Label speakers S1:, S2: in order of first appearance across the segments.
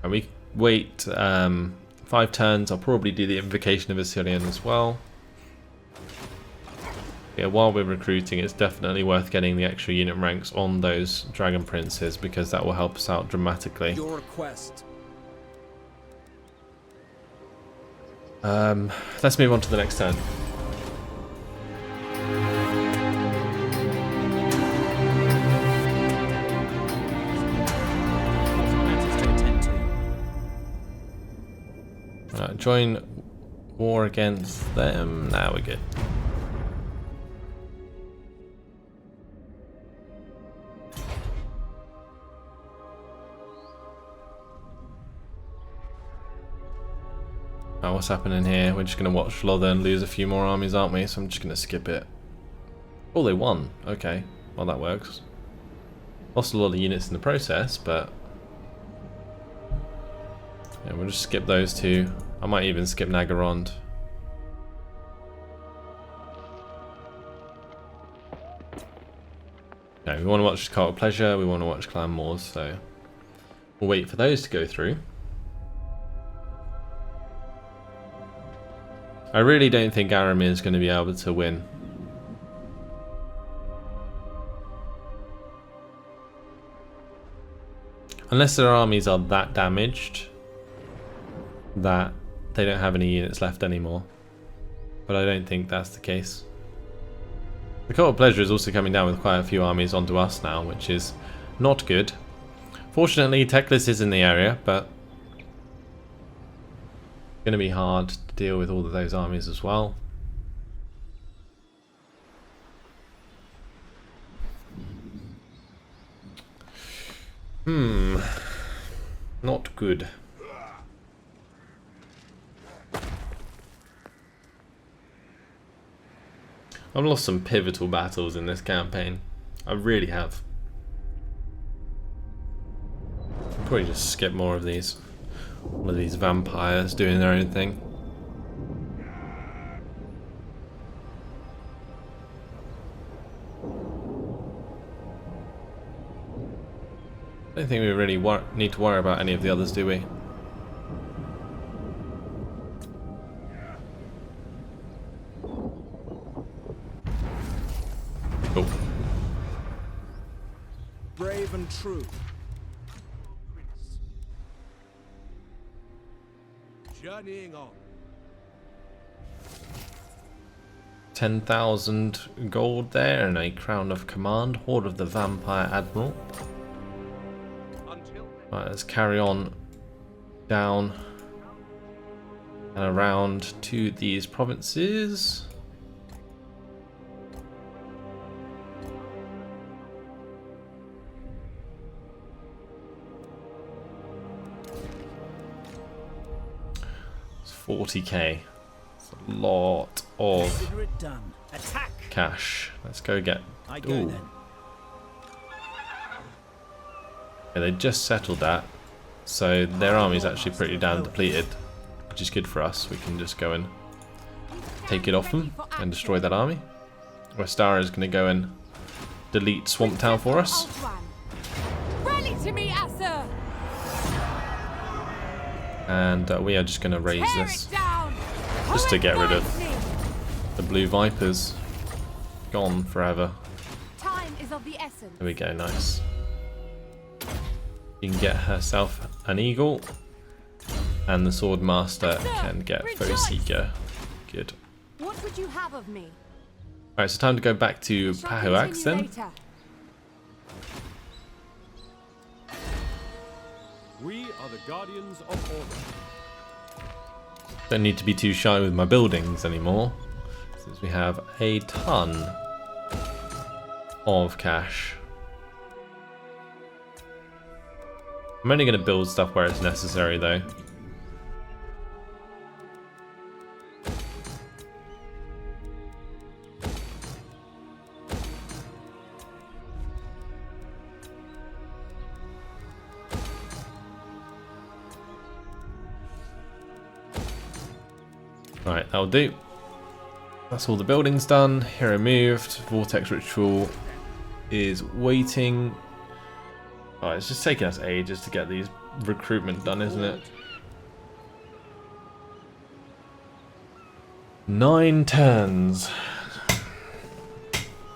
S1: And we wait 5 turns. I'll probably do the Invocation of Assyrian as well. Yeah, while we're recruiting, it's definitely worth getting the extra unit ranks on those Dragon Princes because that will help us out dramatically.
S2: Your request.
S1: Let's move on to the next turn. Join war against them. Now we're good. What's happening here? We're just going to watch Lother and lose a few more armies, aren't we? So I'm just going to skip it. Oh, they won. Okay. Well, that works. Lost a lot of units in the process, but... yeah, we'll just skip those two. I might even skip Nagarond. No, we want to watch Cult of Pleasure, we want to watch Clan Wars, so... we'll wait for those to go through. I really don't think Aramir is going to be able to win. Unless their armies are that damaged that they don't have any units left anymore. But I don't think that's the case. The Cult of Pleasure is also coming down with quite a few armies onto us now, which is not good. Fortunately, Teclis is in the area, but it's going to be hard to deal with all of those armies as well. Not good. I've lost some pivotal battles in this campaign. I really have. I'll probably just skip more of these. All of these vampires doing their own thing. I don't think we really need to worry about any of the others, do we? Oh.
S2: Brave and true. Journeying on.
S1: 10,000 gold there and a crown of command. Horde of the Vampire Admiral. Right, let's carry on down and around to these provinces. It's 40k. It's a lot of cash. Let's go get... ooh. Yeah, they just settled that, so their army's actually pretty damn depleted, which is good for us. We can just go and take it off them and destroy that army. Westara is going to go and delete Swamp Town for us. And we are just going to raise this, just to get rid of the Blue Vipers. Gone forever. There we go, nice. You can get herself an eagle, and the sword master can get Foe Seeker. Good.
S3: What would you have of me?
S1: Alright, so time to go back to Pahuax then.
S2: We are the guardians of order.
S1: Don't need to be too shy with my buildings anymore, since we have a ton of cash. I'm only going to build stuff where it's necessary though. Right, that'll do. That's all the buildings done. Hero moved. Vortex Ritual is waiting. Oh, it's just taking us ages to get these recruitment done, isn't it? 9 turns.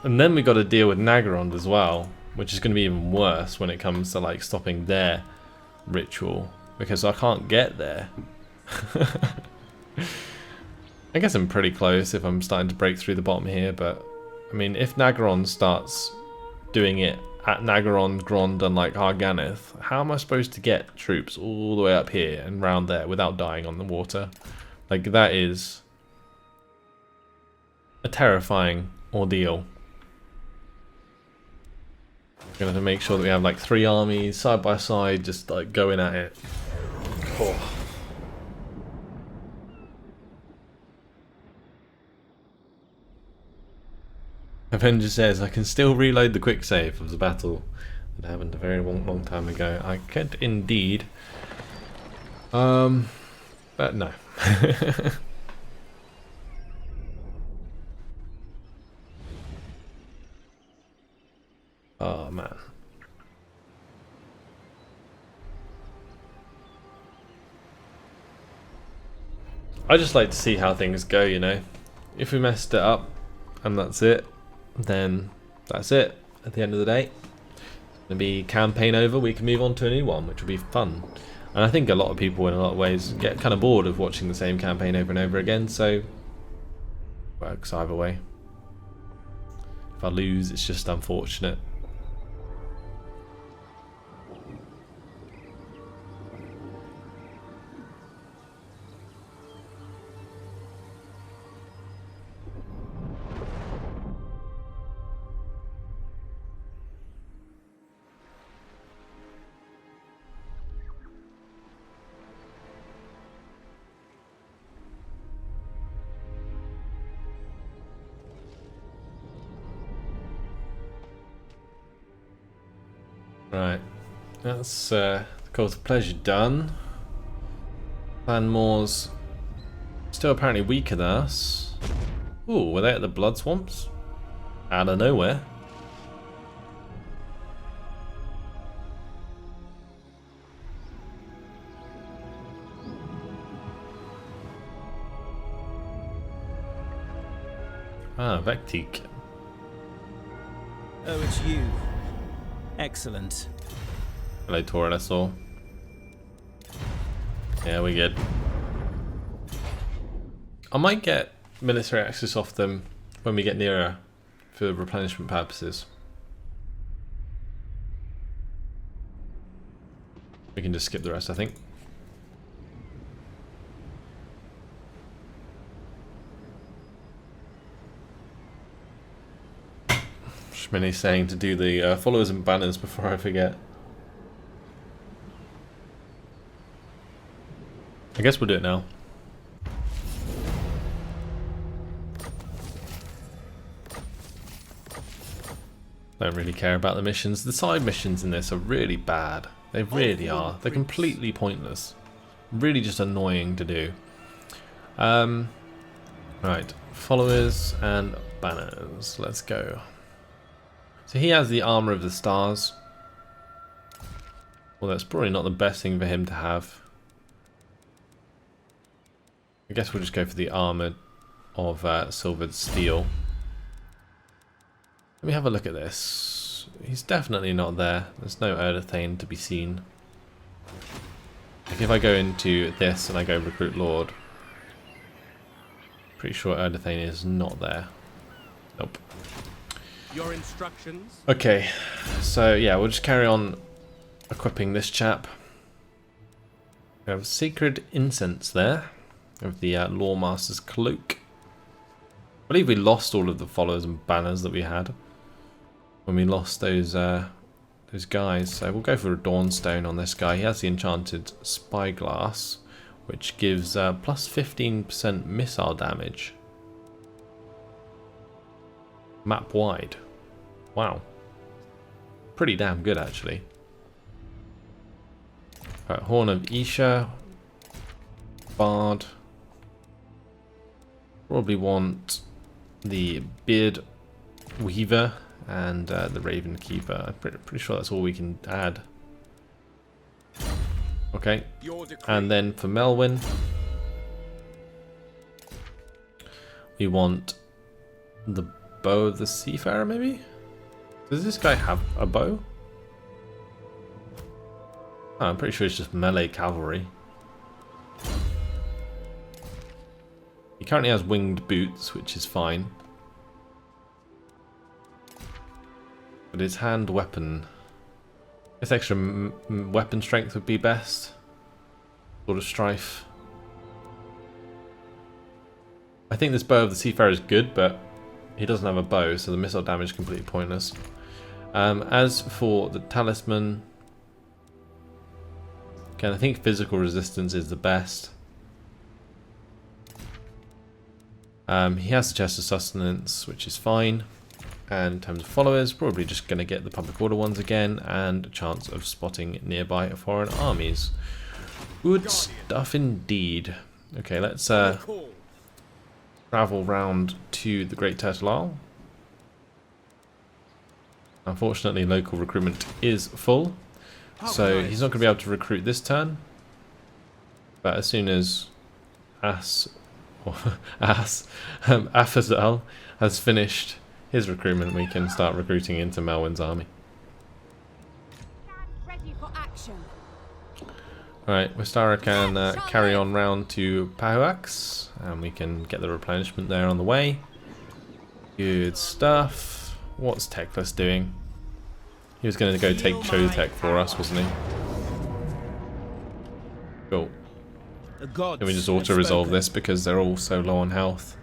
S1: And then we got to deal with Nagarond as well, which is going to be even worse when it comes to like stopping their ritual, because I can't get there. I guess I'm pretty close if I'm starting to break through the bottom here, but I mean, if Nagarond starts doing it at Nagarond, Grond, and like Harganeth, how am I supposed to get troops all the way up here and round there without dying on the water? Like, that is a terrifying ordeal. We're gonna have to make sure that we have like 3 armies side by side, just like going at it. Oh. Avenger says, I can still reload the quick save of the battle that happened a very long time ago. I could indeed. But no. Oh man. I just like to see how things go, you know. If we messed it up and that's it, then that's it at the end of the day. It's going to be campaign over, we can move on to a new one, which will be fun. And I think a lot of people in a lot of ways get kind of bored of watching the same campaign over and over again, so it works either way. If I lose, it's just unfortunate. Right, that's Cause of Pleasure done. Clan Moors still apparently weaker than us. Ooh, were they at the Blood Swamps? Out of nowhere. Ah, Vectique.
S4: Oh, it's you. Excellent.
S1: Hello, Taurenasaur. Yeah, we're good. I might get military access off them when we get nearer for replenishment purposes. We can just skip the rest, I think. Shmini's saying to do the followers and banners before I forget. I guess we'll do it now. Don't really care about the missions. The side missions in this are really bad. They really are. They're completely pointless. Really just annoying to do. Right, followers and banners. Let's go. So he has the armor of the stars. Well, that's probably not the best thing for him to have. I guess we'll just go for the armor of silvered steel. Let me have a look at this. He's definitely not there. There's no Erdethane to be seen. Like if I go into this and I go recruit Lord, pretty sure Erdethane is not there. Nope.
S2: Your instructions?
S1: Okay, so yeah, we'll just carry on equipping this chap. We have Sacred Incense there, of the Lawmaster's Cloak. I believe we lost all of the followers and banners that we had when we lost those guys. So we'll go for a Dawnstone on this guy. He has the enchanted Spyglass, which gives plus 15% missile damage. Map wide. Wow. Pretty damn good, actually. Right, Horn of Isha. Bard. Probably want the Beard Weaver and the Raven Keeper. I'm pretty sure that's all we can add. Okay.
S2: Your decree.
S1: And then for Melwyn, we want the bow of the Seafarer, maybe? Does this guy have a bow? Oh, I'm pretty sure it's just melee cavalry. He currently has winged boots, which is fine. But his hand weapon... I guess extra weapon strength would be best. Sort of strife. I think this bow of the Seafarer is good, but he doesn't have a bow, so the missile damage is completely pointless. As for the talisman... Again, I think physical resistance is the best. He has the chest of sustenance, which is fine. And in terms of followers, probably just going to get the public order ones again, and a chance of spotting nearby foreign armies. Good stuff indeed. Okay, let's travel round to the Great Turtle Isle. Unfortunately, local recruitment is full, so he's not going to be able to recruit this turn. But as soon as Afazal has finished his recruitment, we can start recruiting into Melwyn's army.
S3: Ready for action.
S1: Alright, Wistara can carry on round to Pahuax, and we can get the replenishment there on the way. Good stuff. What's Teclis doing? He was going to go take Chotec for us, wasn't he? Cool. Can we just auto-resolve this because they're all so low on health?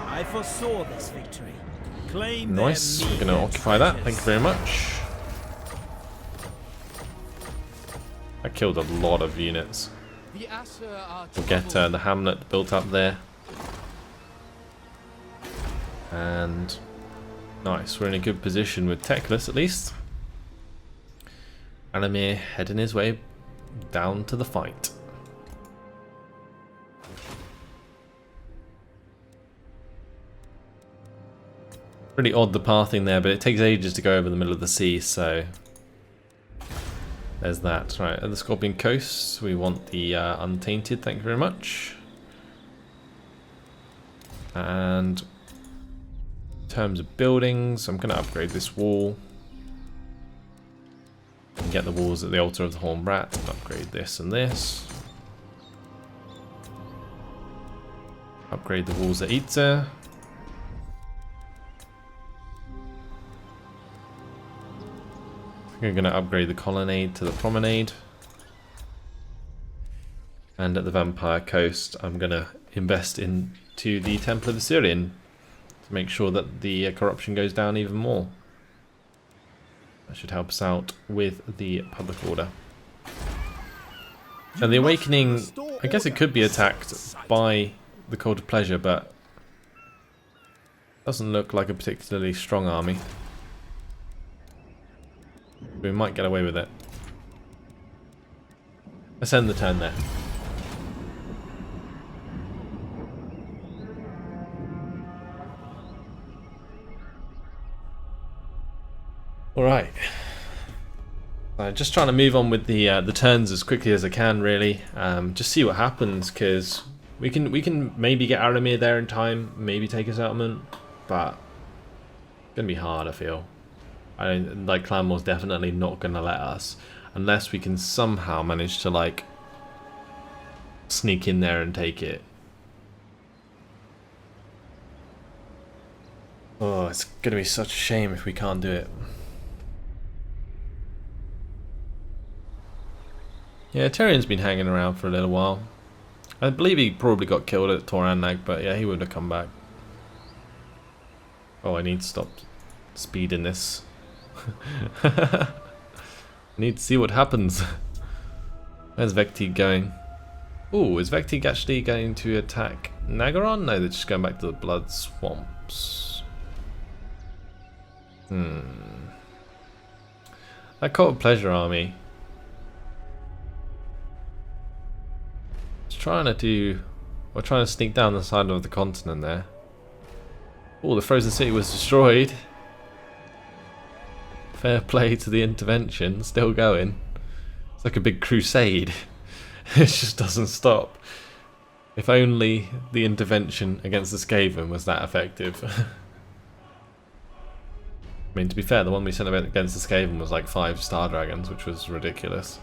S4: I foresaw this victory. Claim
S1: Nice, we're going to occupy that, thank you very much. I killed a lot of units. We'll get the hamlet built up there. And nice, we're in a good position with Teclis at least. Alamir heading his way down to the fight. Pretty odd the pathing there, but it takes ages to go over the middle of the sea, so there's that. Right, at the Scorpion Coast, we want the Untainted, thank you very much. And in terms of buildings, I'm going to upgrade this wall. And get the walls at the Altar of the Horned Rat, upgrade this and this. Upgrade the walls at Itza. I'm going to upgrade the Colonnade to the Promenade. And at the Vampire Coast, I'm going to invest into the Temple of the Syrian to make sure that the corruption goes down even more. That should help us out with the public order. And the Awakening, I guess it could be attacked by the Cult of Pleasure, but doesn't look like a particularly strong army. We might get away with it. Let's end the turn there. Alright. Just trying to move on with the turns as quickly as I can, really. Just see what happens, because we can maybe get Aramir there in time, maybe take a settlement, but it's gonna be hard, I feel. Clan War's definitely not gonna let us, unless we can somehow manage to like sneak in there and take it. Oh, it's gonna be such a shame if we can't do it. Yeah, Tyrion's been hanging around for a little while. I believe he probably got killed at Torannag, but yeah, he would have come back. Oh, I need to stop speeding this. I need to see what happens. Where's Vectig going? Ooh, is Vectig actually going to attack Nagaron? No, they're just going back to the Blood Swamps. That Cult of Pleasure army. Trying to sneak down the side of the continent there. Oh, the Frozen City was destroyed. Fair play to the intervention, still going. It's like a big crusade. It just doesn't stop. If only the intervention against the Skaven was that effective. I mean, to be fair, the one we sent against the Skaven was like 5 Star Dragons, which was ridiculous.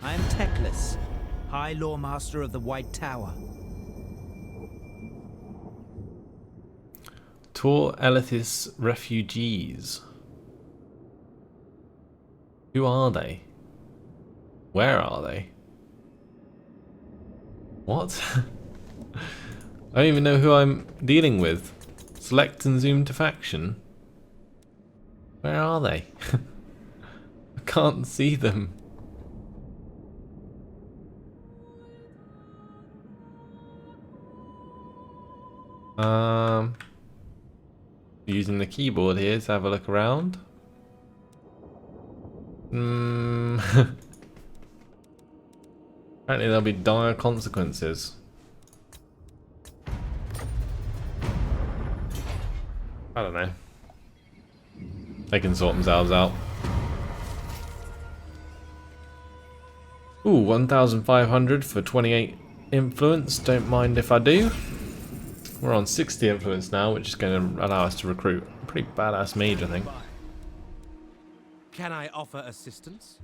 S4: I am Teclis, High Lawmaster of the White Tower.
S1: Tor Elithis refugees. Who are they? Where are they? What? I don't even know who I'm dealing with. Select and zoom to faction. Where are they? I can't see them. Using the keyboard here to have a look around. Apparently there'll be dire consequences. I don't know. They can sort themselves out. Ooh, 1,500 for 28 influence. Don't mind if I do. We're on 60 influence now, which is going to allow us to recruit a pretty badass mage, I think.
S2: Can I offer assistance?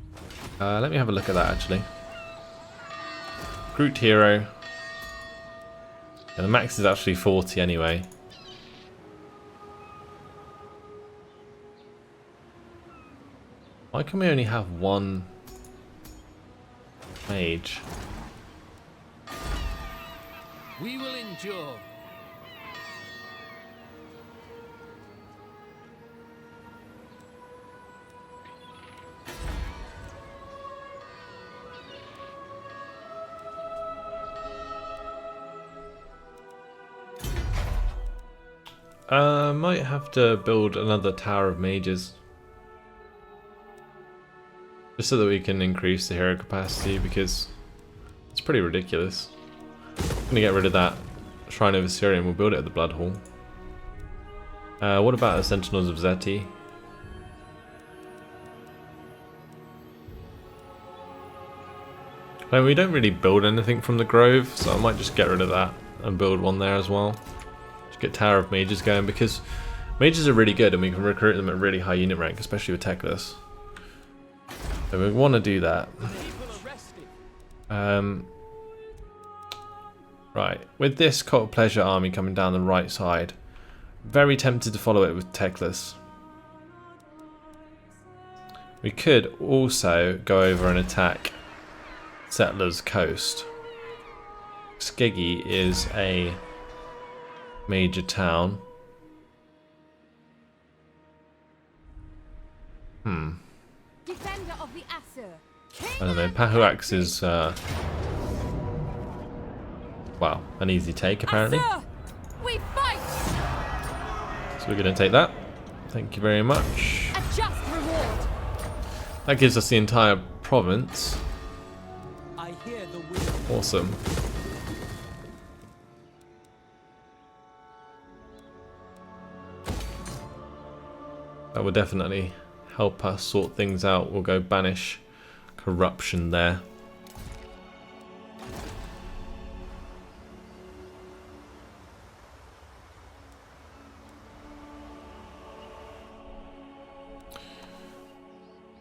S1: Let me have a look at that, actually. Recruit hero. Yeah, the max is actually 40 anyway. Why can we only have one mage?
S2: We will endure.
S1: Might have to build another Tower of Mages. Just so that we can increase the hero capacity, because it's pretty ridiculous. I'm gonna get rid of that Shrine of Assyrian, we'll build it at the Blood Hall. What about the Sentinels of Zeti? We don't really build anything from the Grove, so I might just get rid of that and build one there as well. Just get Tower of Mages going, because mages are really good and we can recruit them at really high unit rank, especially with Teclis. So we want to do that. Right, with this Cult of Pleasure army coming down the right side, very tempted to follow it with Teclis. We could also go over and attack Settlers Coast. Skeggy is a major town.
S3: Defender of the Asur.
S1: I don't know, Pahuax is well, an easy take apparently.
S3: Asur, we fight.
S1: So we're gonna take that. Thank you very much.
S3: A just reward.
S1: That gives us the entire province.
S4: I hear the wind.
S1: Awesome. That would definitely help us sort things out. We'll go banish corruption there.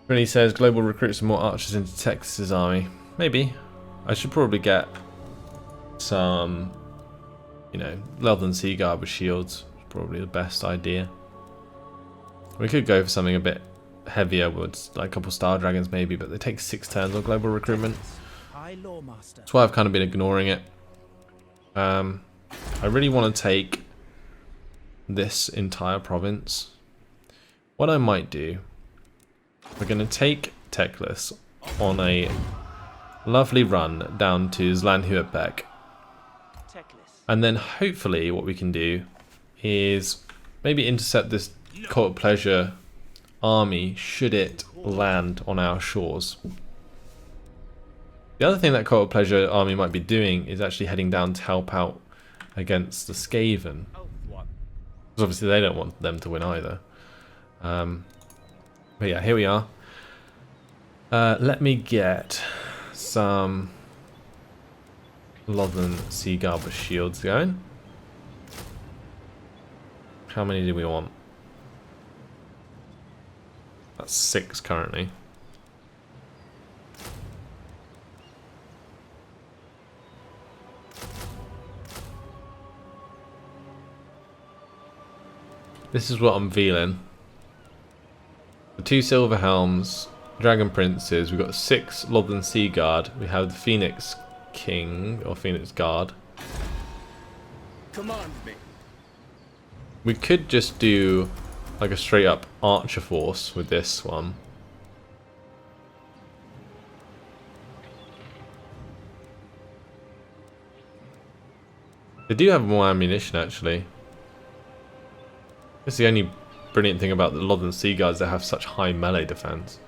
S1: Really says global recruit some more archers into Texas's army. Maybe. I should probably get some, you know, Leathern Sea Guard with shields. Probably the best idea. We could go for something a bit heavier with like a couple Star Dragons maybe, but they take 6 turns on global recruitment.
S4: High Lawmaster.
S1: That's why I've kind of been ignoring it. I really want to take this entire province. What I might do, we're going to take Teclis on a lovely run down to Zlanhuetbeck. And then hopefully what we can do is maybe intercept this Cult of Pleasure army should it land on our shores. The other thing that Cult of Pleasure army might be doing is actually heading down to help out against the Skaven. Because obviously they don't want them to win either. But yeah, here we are. Let me get some Lothern Sea Garber shields going. How many do we want? That's 6 currently. This is what I'm feeling. The 2 Silver Helms, Dragon Princes, we've got 6 Lothern Sea Guard, we have the Phoenix King, or Phoenix Guard.
S2: Command me.
S1: We could just do like a straight up archer force with this one. They do have more ammunition actually. That's the only brilliant thing about the Lothern Sea Guards, they have such high melee defense.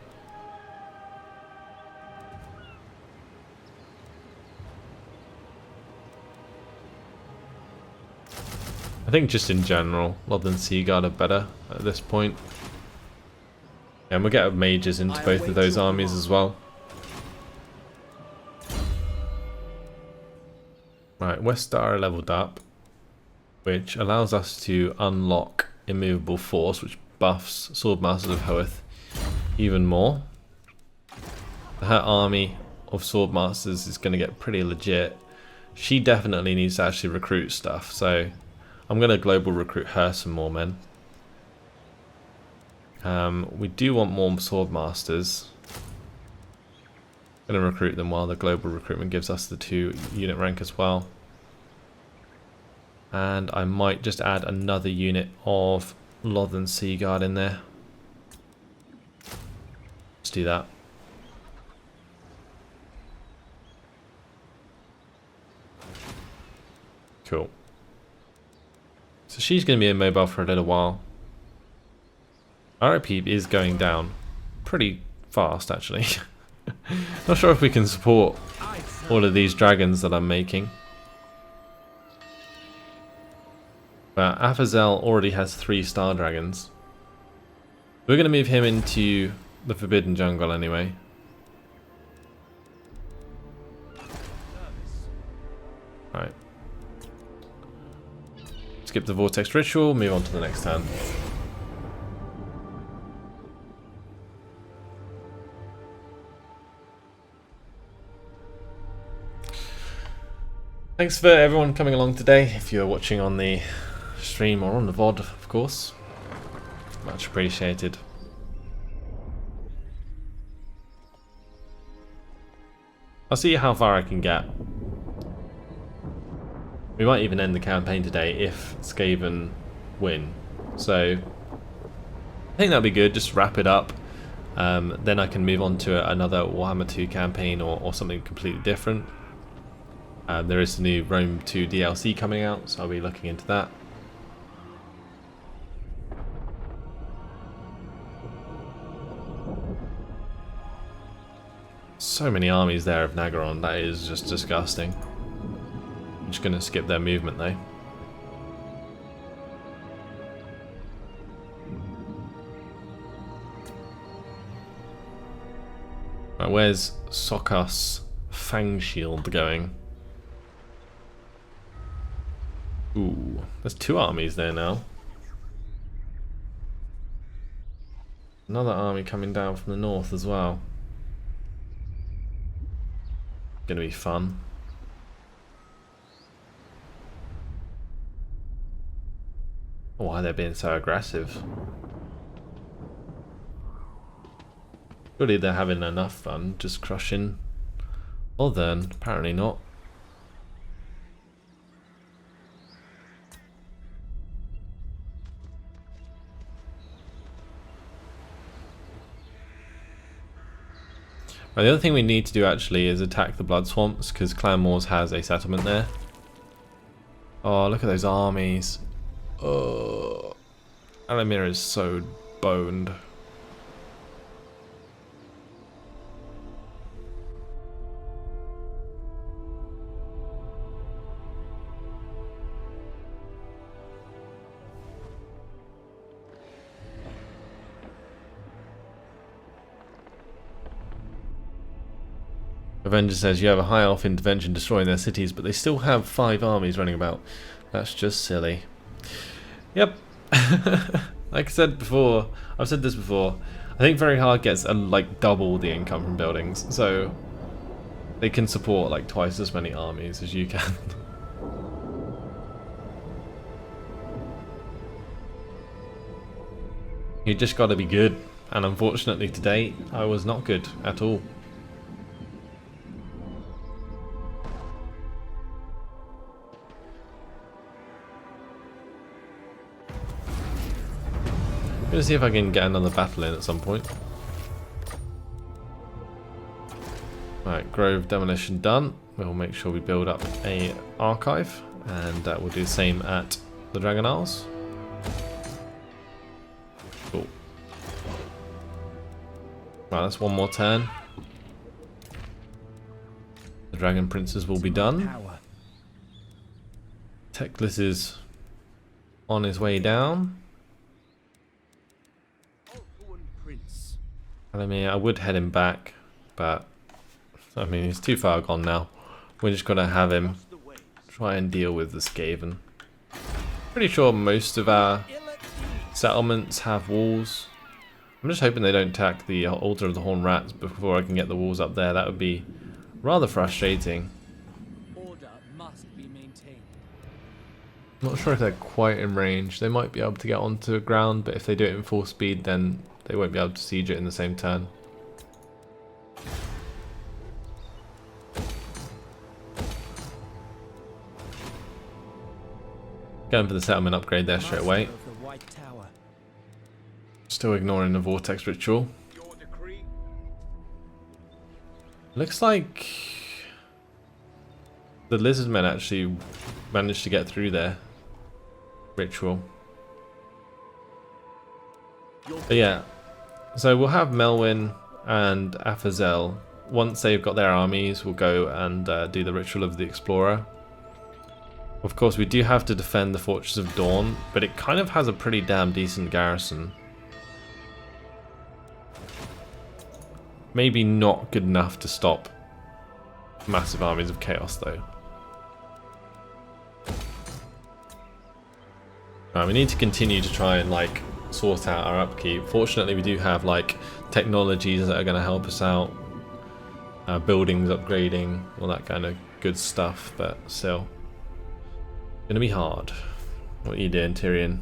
S1: I think just in general, Lothern Sea Guard are better at this point. And we'll get mages into both of those armies as well. Right, Westar are leveled up, which allows us to unlock Immovable Force, which buffs Swordmasters of Hoeth even more. Her army of Swordmasters is going to get pretty legit. She definitely needs to actually recruit stuff, so I'm going to global recruit her some more men. We do want more Swordmasters. Going to recruit them while the global recruitment gives us the 2 unit rank as well. And I might just add another unit of Lothern Sea Guard in there. Let's do that. Cool. So she's going to be immobile for a little while. RIP is going down pretty fast actually. Not sure if we can support all of these dragons that I'm making. But Azazel already has 3 star dragons. We're going to move him into the Forbidden Jungle anyway. Right. Skip the Vortex Ritual, move on to the next turn. Thanks for everyone coming along today, if you're watching on the stream or on the VOD, of course. Much appreciated. I'll see how far I can get. We might even end the campaign today if Skaven win. So I think that'd be good, just wrap it up. Then I can move on to another Warhammer 2 campaign or something completely different. There is the new Rome 2 DLC coming out, so I'll be looking into that. So many armies there of Nagaron, that is just disgusting. I'm just going to skip their movement though. Right, where's Sokas Fang Shield going? Ooh, there's 2 armies there now. Another army coming down from the north as well. Gonna be fun. Why they're being so aggressive? Surely they're having enough fun just crushing. Well then, apparently not. Right, the other thing we need to do actually is attack the Blood Swamps, because Clan Moors has a settlement there. Oh, look at those armies. Oh, Alamir is so boned. Avenger says you have a high elf intervention destroying their cities, but they still have 5 armies running about. That's just silly. Yep. Like I said before, I've said this before, I think Very Hard gets like double the income from buildings, so they can support like twice as many armies as you can. You just got to be good, and unfortunately today I was not good at all. I'm gonna see if I can get another battle in at some point. Right, Grove demolition done. We'll make sure we build up a archive, and we'll do the same at the Dragon Isles. Cool. Right, that's one more turn. The Dragon Princes will be done. Teclis is on his way down. I mean, I would head him back, but I mean, he's too far gone now. We're just gonna have him try and deal with the Skaven. Pretty sure most of our settlements have walls. I'm just hoping they don't attack the Altar of the Horned Rats before I can get the walls up there. That would be rather frustrating.
S4: Order must be maintained.
S1: Not sure if they're quite in range. They might be able to get onto the ground, but if they do it in full speed, then they won't be able to siege it in the same turn. Going for the settlement upgrade there straight away. Still ignoring the vortex ritual. Looks like the lizard men actually managed to get through their ritual. But yeah, so we'll have Melwyn and Afazel. Once they've got their armies, we'll go and do the ritual of the Explorer. Of course, we do have to defend the Fortress of Dawn, but it kind of has a pretty damn decent garrison. Maybe not good enough to stop massive armies of chaos, though. We need to continue to try and like sort out our upkeep. Fortunately, we do have like technologies that are going to help us out, buildings upgrading, all that kind of good stuff. But still, gonna be hard. What are you doing, Tyrion?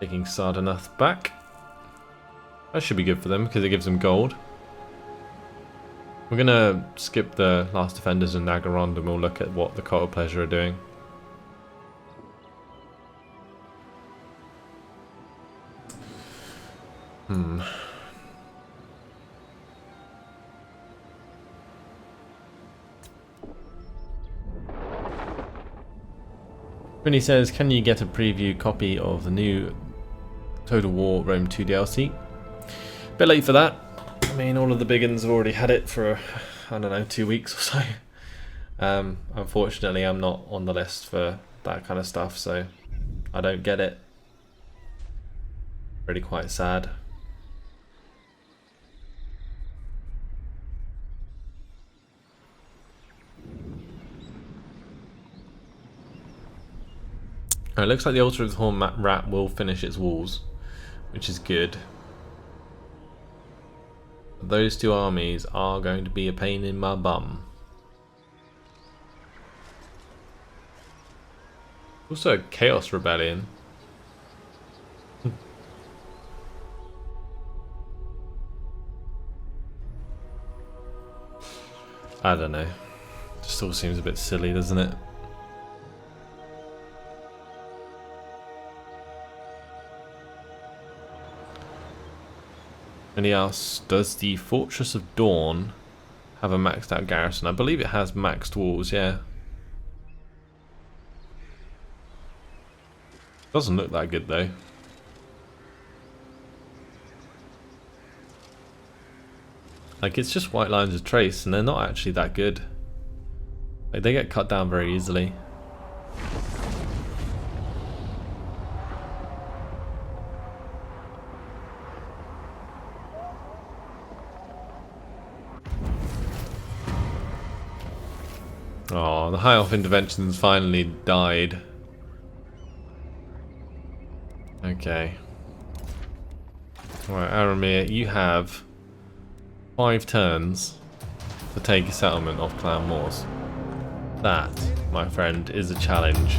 S1: Taking Sardanuth back. That should be good for them because it gives them gold. We're gonna skip the Last Defenders and Nagarond and we'll look at what the Cult of Pleasure are doing. Vinny says, can you get a preview copy of the new Total War Rome 2 DLC? Bit late for that. I mean, all of the big uns have already had it for, I don't know, 2 weeks or so. Unfortunately, I'm not on the list for that kind of stuff, so I don't get it. Really quite sad. It looks like the Altar of the Horned Rat will finish its walls, which is good. Those two armies are going to be a pain in my bum. Also a Chaos Rebellion. I don't know. Just all seems a bit silly, doesn't it? And he asks, does the Fortress of Dawn have a maxed out garrison? I believe it has maxed walls, yeah. Doesn't look that good though. Like, it's just white lines of trace and they're not actually that good. Like, they get cut down very easily. Oh, the High Elf interventions finally died. Okay. Alright, Aramir, you have 5 turns to take a settlement off Clan Moors. That, my friend, is a challenge.